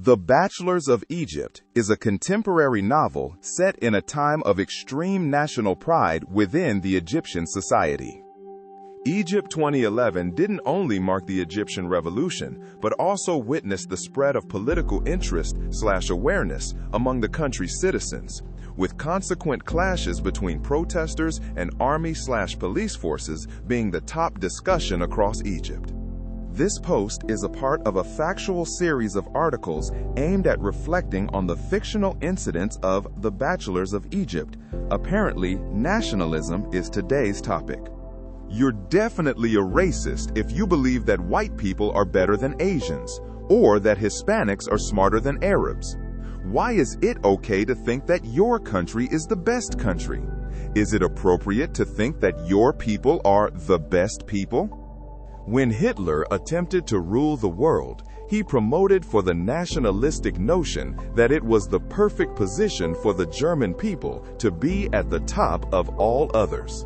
The Bachelors of Egypt is a contemporary novel set in a time of extreme national pride within the Egyptian society. Egypt 2011 didn't only mark the Egyptian revolution, but also witnessed the spread of political interest/awareness among the country's citizens, with consequent clashes between protesters and army/police forces being the top discussion across Egypt. This post is a part of a factual series of articles aimed at reflecting on the fictional incidents of The Bachelors of Egypt. Apparently, nationalism is today's topic. You're definitely a racist if you believe that white people are better than Asians, or that Hispanics are smarter than Arabs. Why is it okay to think that your country is the best country? Is it appropriate to think that your people are the best people? When Hitler attempted to rule the world, he promoted for the nationalistic notion that it was the perfect position for the German people to be at the top of all others.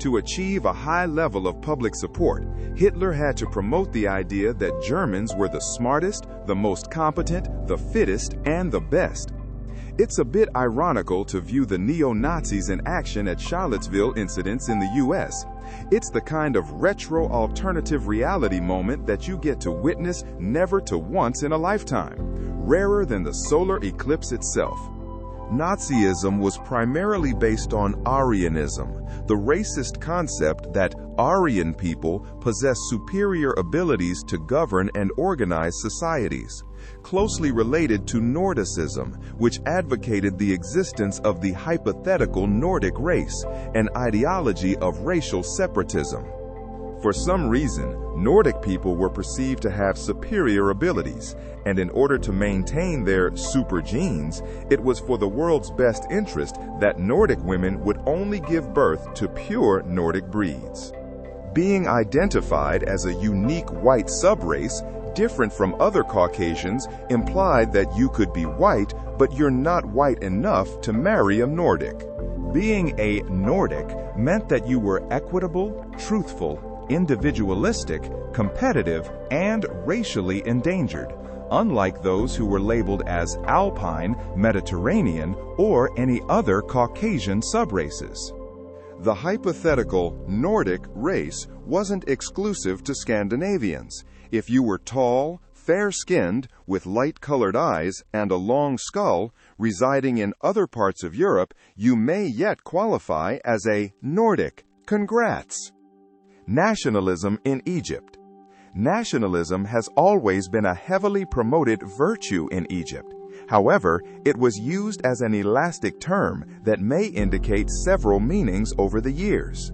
To achieve a high level of public support, Hitler had to promote the idea that Germans were the smartest, the most competent, the fittest, and the best. It's a bit ironical to view the neo-Nazis in action at Charlottesville incidents in the U.S. It's the kind of retro alternative reality moment that you get to witness never to once in a lifetime, rarer than the solar eclipse itself. Nazism was primarily based on Aryanism, the racist concept that Aryan people possess superior abilities to govern and organize societies, closely related to Nordicism, which advocated the existence of the hypothetical Nordic race, an ideology of racial separatism. For some reason, Nordic people were perceived to have superior abilities, and in order to maintain their super genes, it was for the world's best interest that Nordic women would only give birth to pure Nordic breeds. Being identified as a unique white subrace, different from other Caucasians, implied that you could be white, but you're not white enough to marry a Nordic. Being a Nordic meant that you were equitable, truthful, individualistic, competitive, and racially endangered, unlike those who were labeled as Alpine, Mediterranean, or any other Caucasian subraces. The hypothetical Nordic race wasn't exclusive to Scandinavians. If you were tall, fair-skinned, with light-colored eyes and a long skull, residing in other parts of Europe, you may yet qualify as a Nordic. Congrats! Nationalism in Egypt. Nationalism has always been a heavily promoted virtue in Egypt. However, it was used as an elastic term that may indicate several meanings over the years.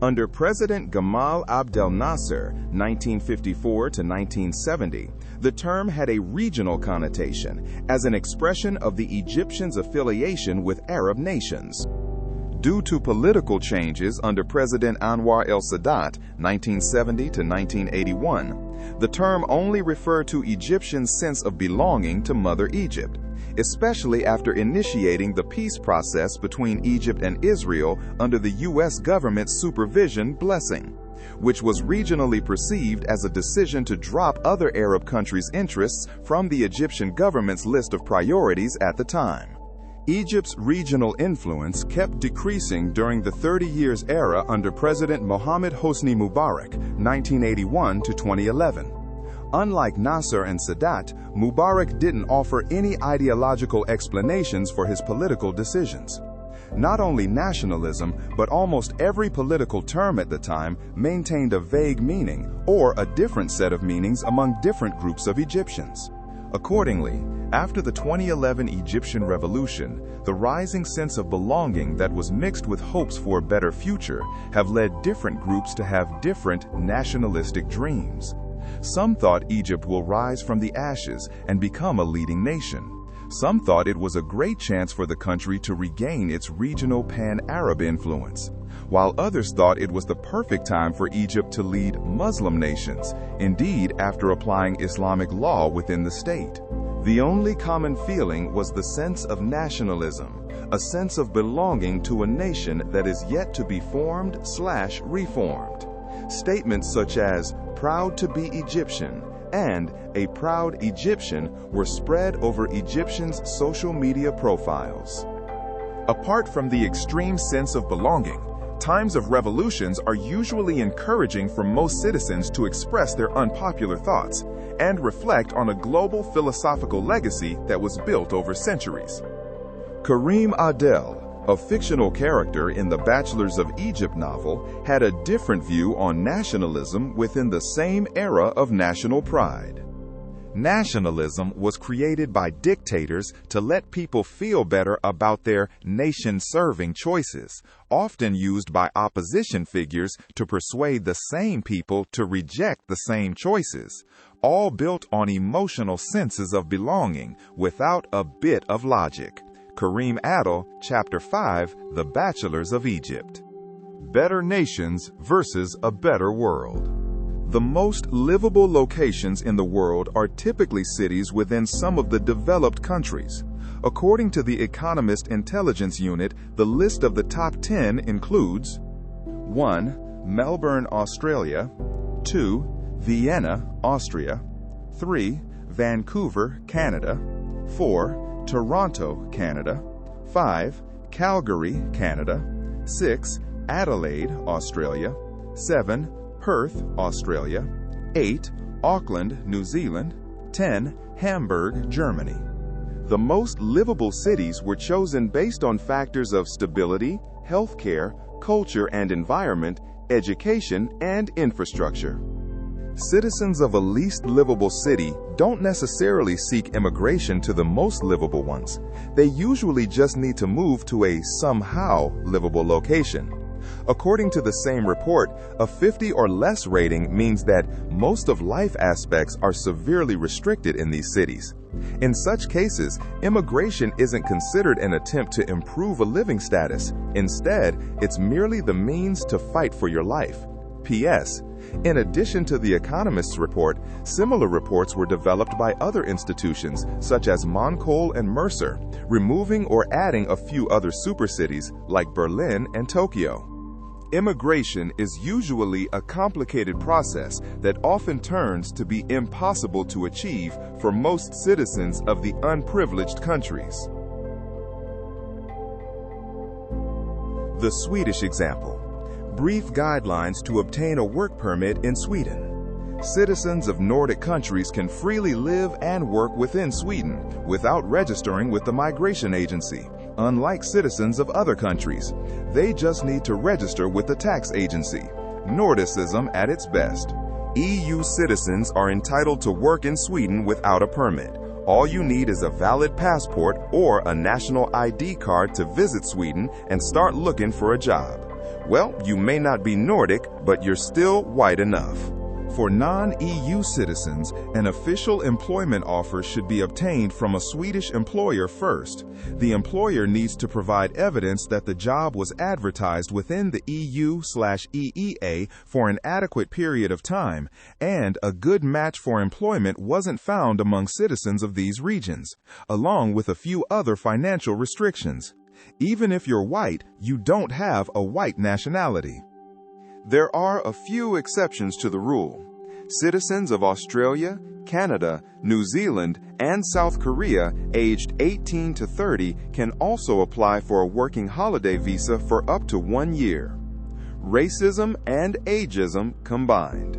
Under President Gamal Abdel Nasser, 1954 to 1970, the term had a regional connotation as an expression of the Egyptians' affiliation with Arab nations. Due to political changes under President Anwar el-Sadat, 1970 to 1981, the term only referred to Egyptians' sense of belonging to Mother Egypt, especially after initiating the peace process between Egypt and Israel under the U.S. government's supervision blessing, which was regionally perceived as a decision to drop other Arab countries' interests from the Egyptian government's list of priorities at the time. Egypt's regional influence kept decreasing during the 30 Years era under President Mohammed Hosni Mubarak, 1981 to 2011. Unlike Nasser and Sadat, Mubarak didn't offer any ideological explanations for his political decisions. Not only nationalism, but almost every political term at the time maintained a vague meaning or a different set of meanings among different groups of Egyptians. Accordingly, after the 2011 Egyptian Revolution, the rising sense of belonging that was mixed with hopes for a better future have led different groups to have different nationalistic dreams. Some thought Egypt will rise from the ashes and become a leading nation. Some thought it was a great chance for the country to regain its regional pan-Arab influence, while others thought it was the perfect time for Egypt to lead Muslim nations, indeed after applying Islamic law within the state. The only common feeling was the sense of nationalism, a sense of belonging to a nation that is yet to be formed/reformed. Statements such as, "Proud to be Egyptian," and a proud Egyptian were spread over Egyptians' social media profiles. Apart from the extreme sense of belonging, times of revolutions are usually encouraging for most citizens to express their unpopular thoughts and reflect on a global philosophical legacy that was built over centuries. Karim Adel, a fictional character in the Bachelors of Egypt novel, had a different view on nationalism within the same era of national pride. Nationalism was created by dictators to let people feel better about their nation-serving choices, often used by opposition figures to persuade the same people to reject the same choices, all built on emotional senses of belonging without a bit of logic. Karim Adel, Chapter 5, The Bachelors of Egypt. Better nations versus a better world. The most livable locations in the world are typically cities within some of the developed countries. According to the Economist Intelligence Unit, the list of the top 10 includes 1. Melbourne, Australia. 2. Vienna, Austria. 3. Vancouver, Canada. 4. Toronto, Canada. 5. Calgary, Canada. 6. Adelaide, Australia. 7. Perth, Australia. 8. Auckland, New Zealand. 10. Hamburg, Germany. The most livable cities were chosen based on factors of stability, healthcare, culture and environment, education, and infrastructure. Citizens of a least livable city don't necessarily seek immigration to the most livable ones. They usually just need to move to a somehow livable location. According to the same report, a 50 or less rating means that most of life aspects are severely restricted in these cities. In such cases, immigration isn't considered an attempt to improve a living status. Instead, it's merely the means to fight for your life. P.S. In addition to the Economist's report, similar reports were developed by other institutions, such as Moncol and Mercer, removing or adding a few other supercities like Berlin and Tokyo. Immigration is usually a complicated process that often turns to be impossible to achieve for most citizens of the unprivileged countries. The Swedish example. Brief guidelines to obtain a work permit in Sweden. Citizens of Nordic countries can freely live and work within Sweden without registering with the migration agency. Unlike citizens of other countries, they just need to register with the tax agency. Nordicism at its best. EU citizens are entitled to work in Sweden without a permit. All you need is a valid passport or a national ID card to visit Sweden and start looking for a job. Well, you may not be Nordic, but you're still white enough. For non-EU citizens, an official employment offer should be obtained from a Swedish employer first. The employer needs to provide evidence that the job was advertised within the EU/EEA for an adequate period of time, and a good match for employment wasn't found among citizens of these regions, along with a few other financial restrictions. Even if you're white, you don't have a white nationality. There are a few exceptions to the rule. Citizens of Australia, Canada, New Zealand, and South Korea aged 18 to 30 can also apply for a working holiday visa for up to 1 year. Racism and ageism combined.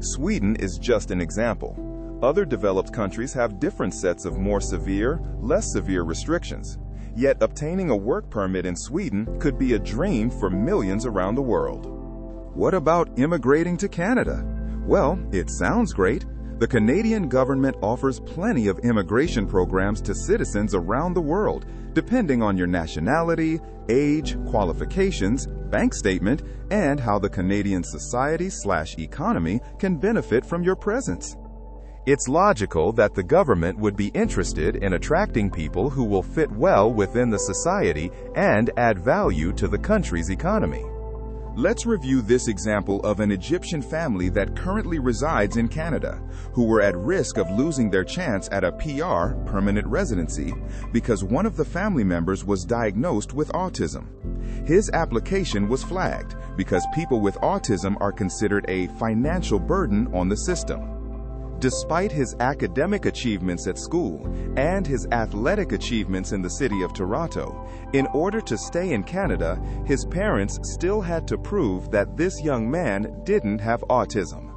Sweden is just an example. Other developed countries have different sets of more severe, less severe restrictions. Yet obtaining a work permit in Sweden could be a dream for millions around the world. What about immigrating to Canada? Well, it sounds great. The Canadian government offers plenty of immigration programs to citizens around the world, depending on your nationality, age, qualifications, bank statement, and how the Canadian society/economy can benefit from your presence. It's logical that the government would be interested in attracting people who will fit well within the society and add value to the country's economy. Let's review this example of an Egyptian family that currently resides in Canada, who were at risk of losing their chance at a PR, permanent residency, because one of the family members was diagnosed with autism. His application was flagged because people with autism are considered a financial burden on the system. Despite his academic achievements at school and his athletic achievements in the city of Toronto, in order to stay in Canada, his parents still had to prove that this young man didn't have autism.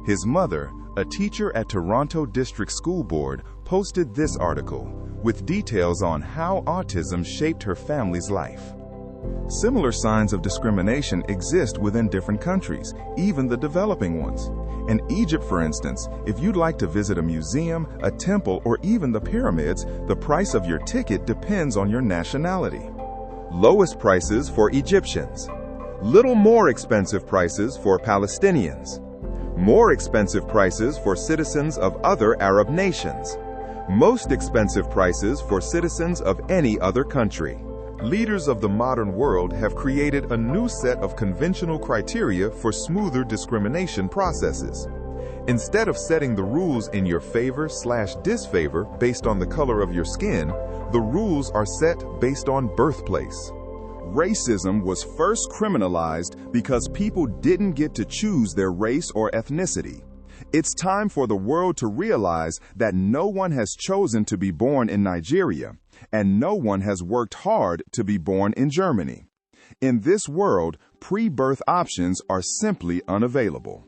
His mother, a teacher at Toronto District School Board, posted this article with details on how autism shaped her family's life. Similar signs of discrimination exist within different countries, even the developing ones. In Egypt, for instance, if you'd like to visit a museum, a temple, or even the pyramids, the price of your ticket depends on your nationality. Lowest prices for Egyptians. Little more expensive prices for Palestinians. More expensive prices for citizens of other Arab nations. Most expensive prices for citizens of any other country. Leaders of the modern world have created a new set of conventional criteria for smoother discrimination processes. Instead of setting the rules in your favor/disfavor based on the color of your skin, the rules are set based on birthplace. Racism was first criminalized because people didn't get to choose their race or ethnicity. It's time for the world to realize that no one has chosen to be born in Nigeria, and no one has worked hard to be born in Germany. In this world, pre-birth options are simply unavailable.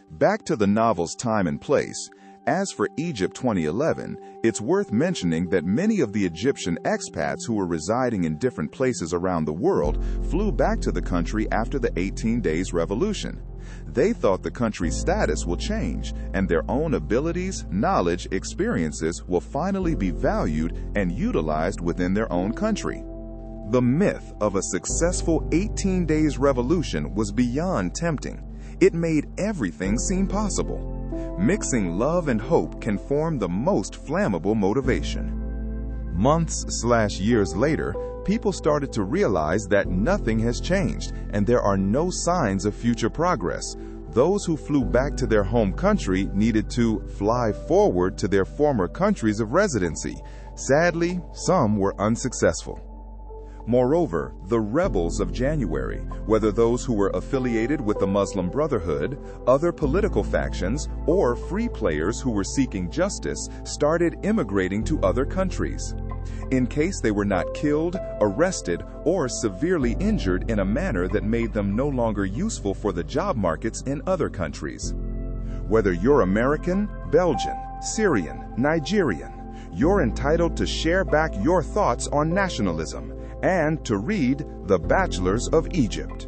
Back to the novel's time and place. As for Egypt 2011, it's worth mentioning that many of the Egyptian expats who were residing in different places around the world flew back to the country after the 18 Days Revolution. They thought the country's status will change, and their own abilities, knowledge, experiences will finally be valued and utilized within their own country. The myth of a successful 18 Days Revolution was beyond tempting. It made everything seem possible. Mixing love and hope can form the most flammable motivation. Months/years later, people started to realize that nothing has changed and there are no signs of future progress. Those who flew back to their home country needed to fly forward to their former countries of residency. Sadly, some were unsuccessful. Moreover, the rebels of January, whether those who were affiliated with the Muslim Brotherhood, other political factions, or free players who were seeking justice, started immigrating to other countries. In case they were not killed, arrested, or severely injured in a manner that made them no longer useful for the job markets in other countries. Whether you're American, Belgian, Syrian, Nigerian, you're entitled to share back your thoughts on nationalism and to read The Bachelors of Egypt.